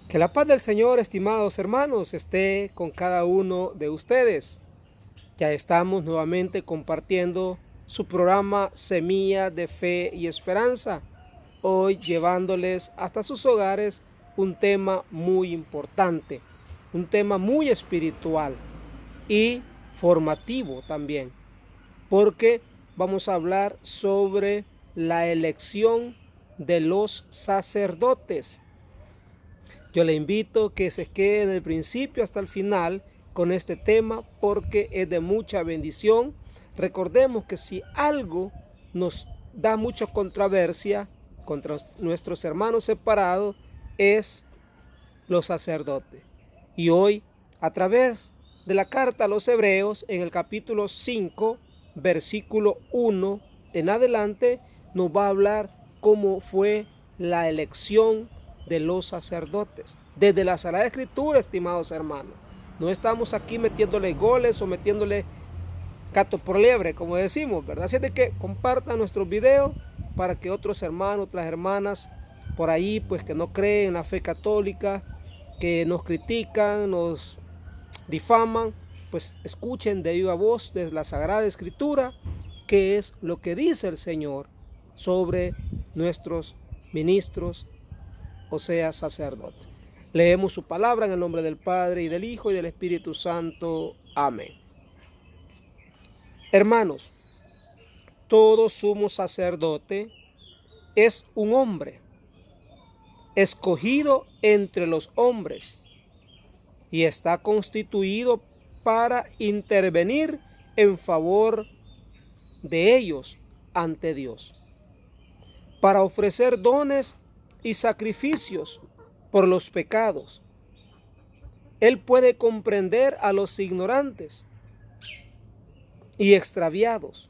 Que la paz del Señor, estimados hermanos, esté con cada uno de ustedes. Ya estamos nuevamente compartiendo su programa Semilla de Fe y Esperanza. Hoy llevándoles hasta sus hogares un tema muy importante, un tema muy espiritual y formativo también, porque vamos a hablar sobre la elección de los sacerdotes. Yo le invito que se quede en el principio hasta el final con este tema porque es de mucha bendición. Recordemos que si algo nos da mucha controversia contra nuestros hermanos separados es los sacerdotes. Y hoy, a través de la carta a los Hebreos, en el capítulo 5, versículo 1 en adelante, nos va a hablar cómo fue la elección de los sacerdotes. Desde la Sagrada Escritura, estimados hermanos. No estamos aquí metiéndole goles o metiéndole gato por liebre, como decimos, ¿verdad? Así es de que compartan nuestros videos para que otros hermanos, otras hermanas por ahí, pues que no creen en la fe católica, que nos critican, nos difaman, pues escuchen de viva voz desde la Sagrada Escritura qué es lo que dice el Señor sobre nuestros ministros, o sea, sacerdotes. Leemos su palabra en el nombre del Padre, y del Hijo, y del Espíritu Santo. Amén. Hermanos, todo sumo sacerdote es un hombre, escogido entre los hombres, y está constituido para intervenir en favor de ellos ante Dios, para ofrecer dones y sacrificios por los pecados. Él puede comprender a los ignorantes y extraviados,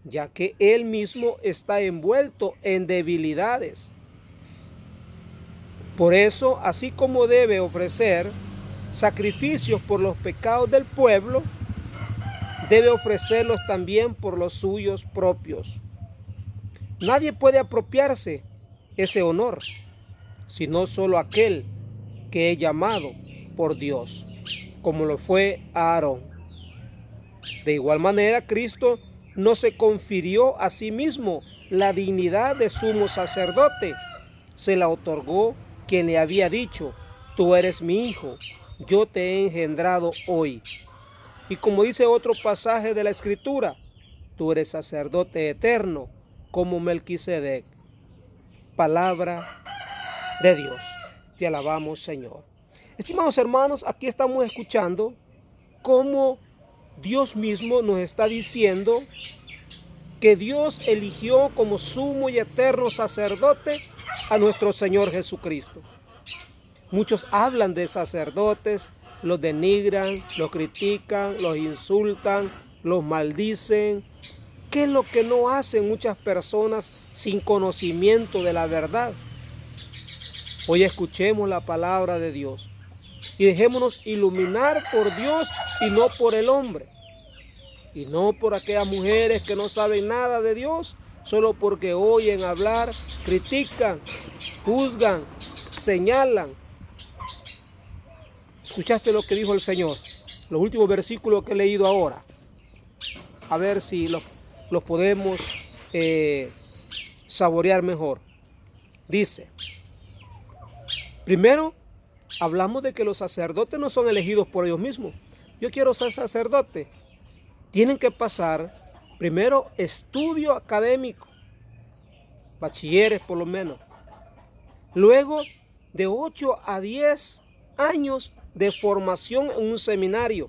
ya que él mismo está envuelto en debilidades. Por eso, así como debe ofrecer sacrificios por los pecados del pueblo, debe ofrecerlos también por los suyos propios. Nadie puede apropiarse ese honor, sino solo aquel que es llamado por Dios, como lo fue a Aarón. De igual manera, Cristo no se confirió a sí mismo la dignidad de sumo sacerdote, se la otorgó quien le había dicho: tú eres mi hijo, yo te he engendrado hoy. Y como dice otro pasaje de la Escritura, tú eres sacerdote eterno como Melquisedec. Palabra de Dios. Te alabamos, Señor. Estimados hermanos, aquí estamos escuchando cómo Dios mismo nos está diciendo que Dios eligió como sumo y eterno sacerdote a nuestro Señor Jesucristo. Muchos hablan de sacerdotes, los denigran, los critican, los insultan, los maldicen. ¿Qué es lo que no hacen muchas personas sin conocimiento de la verdad? Hoy escuchemos la palabra de Dios y dejémonos iluminar por Dios y no por el hombre. Y no por aquellas mujeres que no saben nada de Dios, solo porque oyen hablar, critican, juzgan, señalan. ¿Escuchaste lo que dijo el Señor? Los últimos versículos que he leído ahora. A ver si los podemos saborear mejor. Dice, primero, hablamos de que los sacerdotes no son elegidos por ellos mismos. Yo quiero ser sacerdote. Tienen que pasar primero estudio académico, bachilleres por lo menos. Luego de 8 a 10 años de formación en un seminario.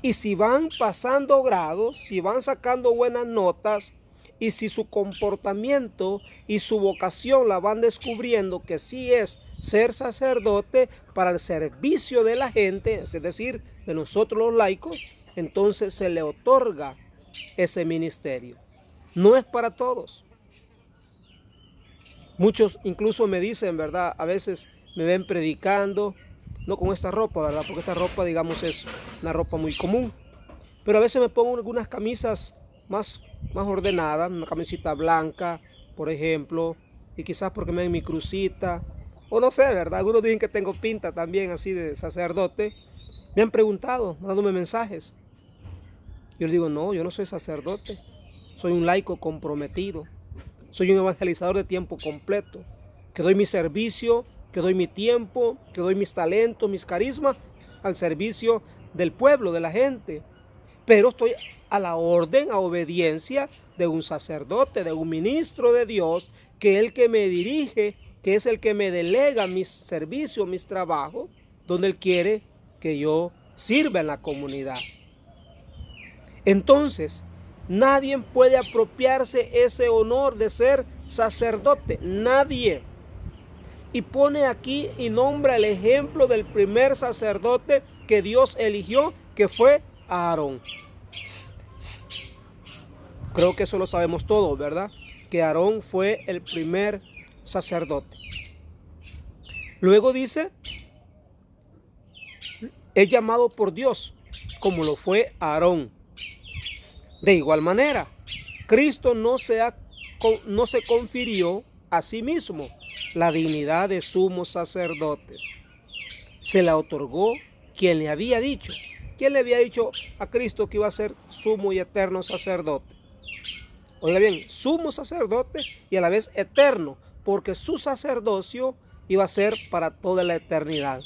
Y si van pasando grados, si van sacando buenas notas, y si su comportamiento y su vocación la van descubriendo que sí es ser sacerdote para el servicio de la gente, es decir, de nosotros los laicos, entonces se le otorga ese ministerio. No es para todos. Muchos incluso me dicen, ¿verdad? A veces me ven predicando, no con esta ropa, ¿verdad? Porque esta ropa, digamos, es una ropa muy común. Pero a veces me pongo algunas camisas más ordenadas, una camisita blanca, por ejemplo, y quizás porque me den mi crucita, o no sé, ¿verdad? Algunos dicen que tengo pinta también así de sacerdote. Me han preguntado, dándome mensajes. Yo les digo, no, yo no soy sacerdote. Soy un laico comprometido. Soy un evangelizador de tiempo completo. Que doy mi servicio, que doy mi tiempo, que doy mis talentos, mis carismas al servicio del pueblo, de la gente. Pero estoy a la orden, a obediencia de un sacerdote, de un ministro de Dios, que es el que me dirige, que es el que me delega mis servicios, mis trabajos, donde Él quiere que yo sirva en la comunidad. Entonces, nadie puede apropiarse ese honor de ser sacerdote, nadie. Y pone aquí y nombra el ejemplo del primer sacerdote que Dios eligió, que fue Aarón. Creo que eso lo sabemos todos, ¿verdad? Que Aarón fue el primer sacerdote. Luego dice, es llamado por Dios, como lo fue Aarón. De igual manera, Cristo no se confirió a sí mismo la dignidad de sumo sacerdote. Se la otorgó quien le había dicho. ¿Quién le había dicho a Cristo que iba a ser sumo y eterno sacerdote? Oiga bien, sumo sacerdote y a la vez eterno, porque su sacerdocio iba a ser para toda la eternidad.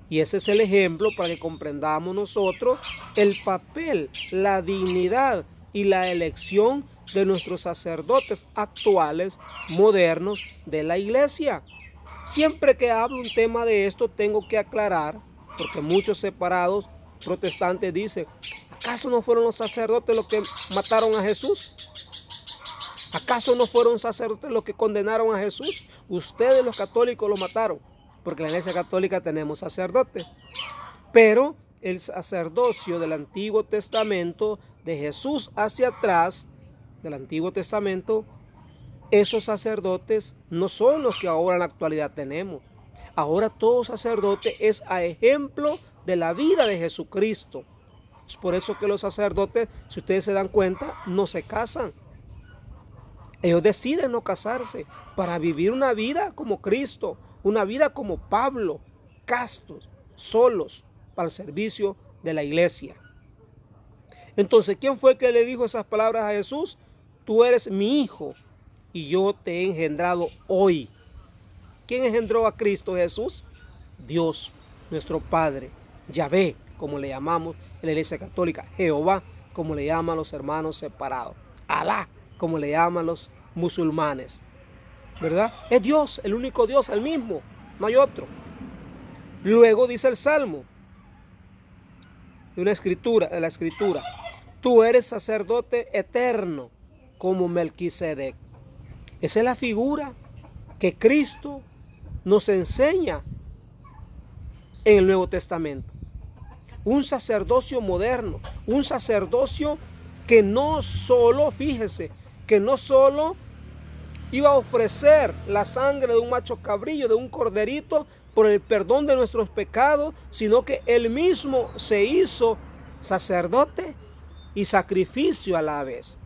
Y ese es el ejemplo para que comprendamos nosotros el papel, la dignidad y la elección de nuestros sacerdotes actuales, modernos de la iglesia. Siempre que hablo un tema de esto tengo que aclarar, porque muchos separados protestantes dicen, ¿acaso no fueron los sacerdotes los que mataron a Jesús? ¿Acaso no fueron sacerdotes los que condenaron a Jesús? Ustedes los católicos lo mataron, porque en la Iglesia Católica tenemos sacerdotes. Pero el sacerdocio del Antiguo Testamento, de Jesús hacia atrás, del Antiguo Testamento, esos sacerdotes no son los que ahora en la actualidad tenemos. Ahora todo sacerdote es a ejemplo de la vida de Jesucristo. Es por eso que los sacerdotes, si ustedes se dan cuenta, no se casan. Ellos deciden no casarse para vivir una vida como Cristo, una vida como Pablo, castos, solos, para el servicio de la iglesia. Entonces, ¿quién fue que le dijo esas palabras a Jesús? Tú eres mi hijo y yo te he engendrado hoy. ¿Quién engendró a Cristo Jesús? Dios, nuestro Padre, Yahvé, como le llamamos en la Iglesia Católica, Jehová, como le llaman los hermanos separados, Alá, como le llaman los musulmanes, ¿verdad? Es Dios, el único Dios, el mismo, no hay otro. Luego dice el Salmo, de la escritura, tú eres sacerdote eterno, como Melquisedec. Esa es la figura que Cristo nos enseña en el Nuevo Testamento. Un sacerdocio moderno, un sacerdocio que no solo, fíjese, que no solo iba a ofrecer la sangre de un macho cabrillo, de un corderito, por el perdón de nuestros pecados, sino que Él mismo se hizo sacerdote y sacrificio a la vez.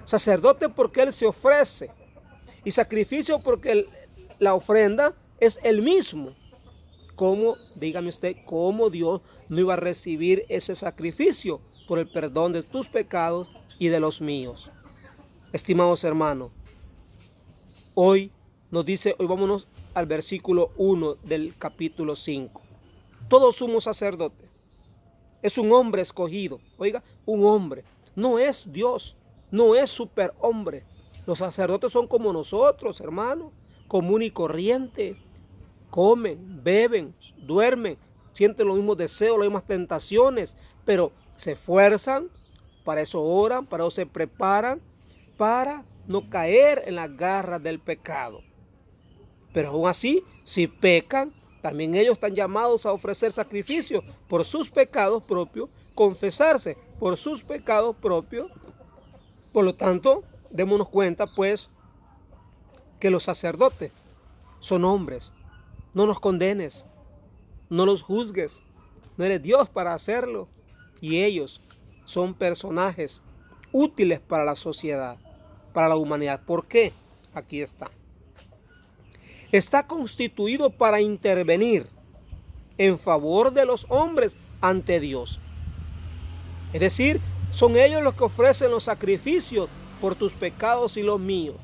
Sacerdote porque Él se ofrece y sacrificio porque la ofrenda es Él mismo. ¿Cómo, dígame usted, cómo Dios no iba a recibir ese sacrificio por el perdón de tus pecados y de los míos? Estimados hermanos, hoy vámonos al versículo 1 del capítulo 5. Todo sumo sacerdote es un hombre escogido. Oiga, un hombre. No es Dios, no es superhombre. Los sacerdotes son como nosotros, hermanos, común y corriente. Comen, beben, duermen, sienten los mismos deseos, las mismas tentaciones, pero se esfuerzan, para eso oran, para eso se preparan, para no caer en las garras del pecado. Pero aún así, si pecan, también ellos están llamados a ofrecer sacrificios por sus pecados propios, confesarse por sus pecados propios. Por lo tanto, démonos cuenta pues que los sacerdotes son hombres. No los condenes, no los juzgues, no eres Dios para hacerlo. Y ellos son personajes útiles para la sociedad, para la humanidad. ¿Por qué? Aquí está. está constituido para intervenir en favor de los hombres ante Dios. Es decir, son ellos los que ofrecen los sacrificios por tus pecados y los míos.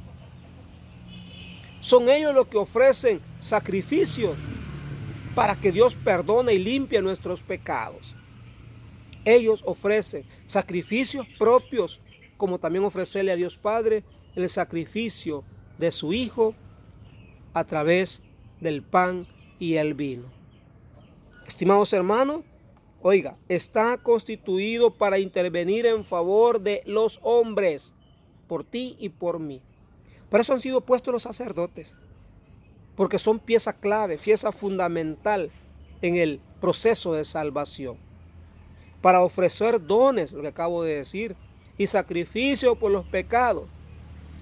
Son ellos los que ofrecen sacrificios para que Dios perdone y limpie nuestros pecados. Ellos ofrecen sacrificios propios, como también ofrecerle a Dios Padre el sacrificio de su Hijo a través del pan y el vino. Estimados hermanos, oiga, está constituido para intervenir en favor de los hombres, por ti y por mí. Por eso han sido puestos los sacerdotes, porque son pieza clave, pieza fundamental en el proceso de salvación. Para ofrecer dones, lo que acabo de decir, y sacrificio por los pecados.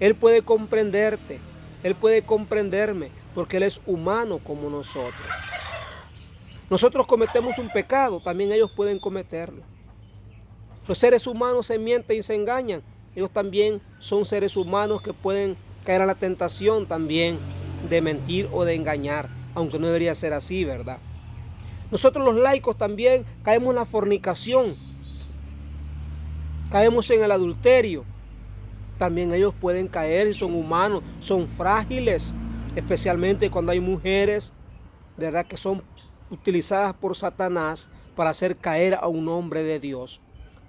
Él puede comprenderte, Él puede comprenderme, porque Él es humano como nosotros. Nosotros cometemos un pecado, también ellos pueden cometerlo. Los seres humanos se mienten y se engañan. Ellos también son seres humanos que pueden caer a la tentación también de mentir o de engañar, aunque no debería ser así, ¿verdad? Nosotros los laicos también caemos en la fornicación, caemos en el adulterio. También ellos pueden caer y son humanos, son frágiles, especialmente cuando hay mujeres, ¿verdad?, que son utilizadas por Satanás para hacer caer a un hombre de Dios,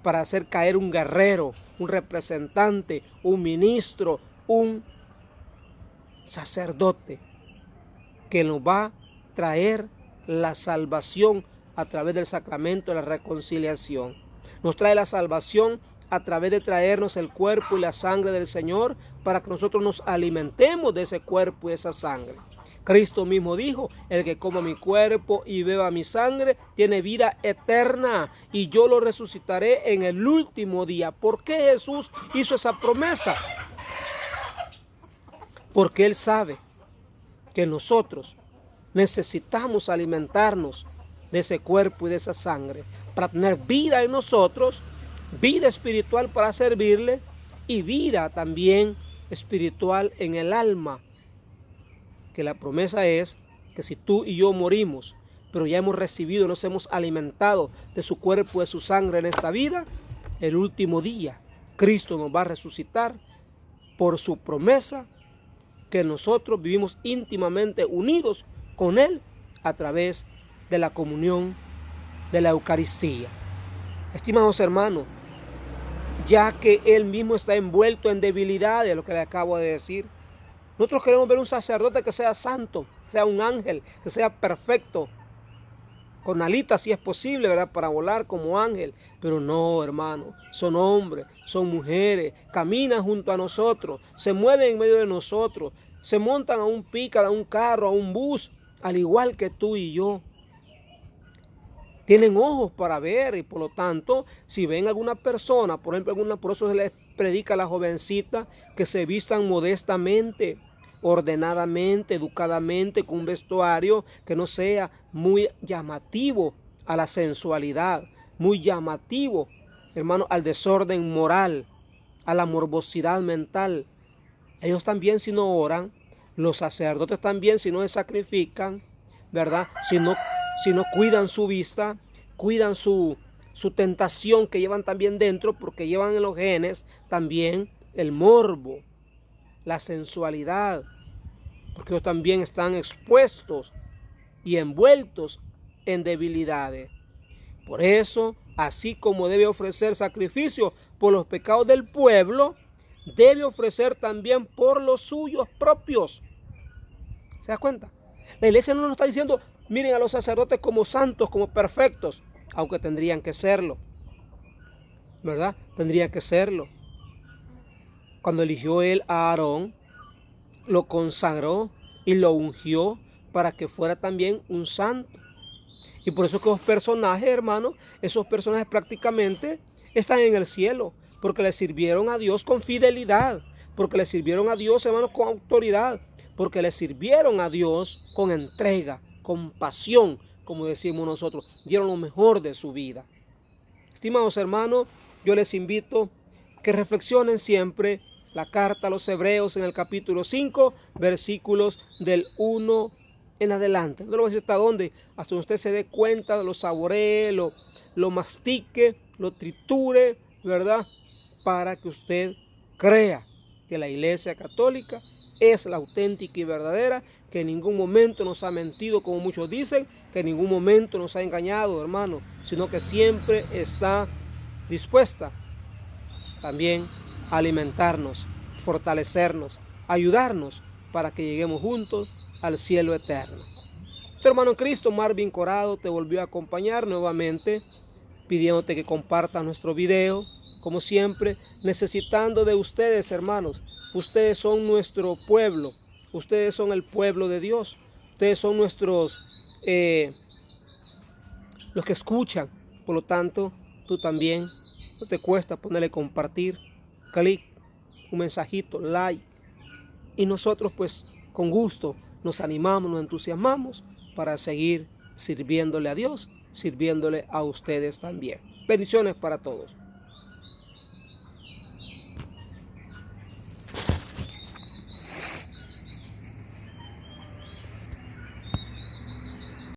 para hacer caer un guerrero, un representante, un ministro, un sacerdote que nos va a traer la salvación a través del sacramento de la reconciliación. Nos trae la salvación a través de traernos el cuerpo y la sangre del Señor para que nosotros nos alimentemos de ese cuerpo y esa sangre. Cristo mismo dijo: el que coma mi cuerpo y beba mi sangre tiene vida eterna y yo lo resucitaré en el último día. ¿Por qué Jesús hizo esa promesa? Porque Él sabe que nosotros necesitamos alimentarnos de ese cuerpo y de esa sangre para tener vida en nosotros, vida espiritual para servirle y vida también espiritual en el alma. Que la promesa es que si tú y yo morimos, pero ya hemos recibido, nos hemos alimentado de su cuerpo y de su sangre en esta vida, el último día Cristo nos va a resucitar por su promesa, que nosotros vivimos íntimamente unidos con Él a través de la comunión de la Eucaristía. Estimados hermanos, ya que Él mismo está envuelto en debilidades, lo que le acabo de decir, nosotros queremos ver un sacerdote que sea santo, sea un ángel, que sea perfecto, con alitas si es posible, ¿verdad?, para volar como ángel. Pero no, hermano, son hombres, son mujeres, caminan junto a nosotros, se mueven en medio de nosotros, se montan a un pícara, a un carro, a un bus, al igual que tú y yo. Tienen ojos para ver y por lo tanto, si ven a alguna persona, por ejemplo, por eso se les predica a la jovencita que se vistan modestamente, ordenadamente, educadamente, con un vestuario que no sea muy llamativo a la sensualidad, muy llamativo, hermano, al desorden moral, a la morbosidad mental. Ellos también, si no oran, los sacerdotes también, si no se sacrifican, ¿verdad?, si no cuidan su vista, cuidan su tentación que llevan también dentro, porque llevan en los genes también el morbo, la sensualidad, porque ellos también están expuestos y envueltos en debilidades. Por eso, así como debe ofrecer sacrificio por los pecados del pueblo, debe ofrecer también por los suyos propios. ¿Se da cuenta? La iglesia no nos está diciendo: miren a los sacerdotes como santos, como perfectos, aunque tendrían que serlo, ¿verdad? Tendrían que serlo. Cuando eligió Él a Aarón, lo consagró y lo ungió para que fuera también un santo. Y por eso que los personajes, hermanos, esos personajes prácticamente están en el cielo, porque le sirvieron a Dios con fidelidad, porque le sirvieron a Dios, hermanos, con autoridad, porque le sirvieron a Dios con entrega, con pasión, como decimos nosotros, dieron lo mejor de su vida. Estimados hermanos, yo les invito que reflexionen siempre la carta a los Hebreos en el capítulo 5, versículos del 1 en adelante. No lo voy a decir hasta dónde, hasta donde usted se dé cuenta, lo saboree, lo mastique, lo triture, ¿verdad? Para que usted crea que la Iglesia Católica es la auténtica y verdadera, que en ningún momento nos ha mentido, como muchos dicen, que en ningún momento nos ha engañado, hermano, sino que siempre está dispuesta también a alimentarnos, fortalecernos, ayudarnos para que lleguemos juntos al cielo eterno. Tu hermano en Cristo, Marvin Corado, te volvió a acompañar nuevamente, pidiéndote que compartas nuestro video, como siempre, necesitando de ustedes, hermanos. Ustedes son nuestro pueblo, ustedes son el pueblo de Dios, ustedes son nuestros, los que escuchan. Por lo tanto, tú también, no te cuesta ponerle compartir, clic, un mensajito, like, y nosotros pues con gusto nos animamos, nos entusiasmamos para seguir sirviéndole a Dios, sirviéndole a ustedes también. Bendiciones para todos.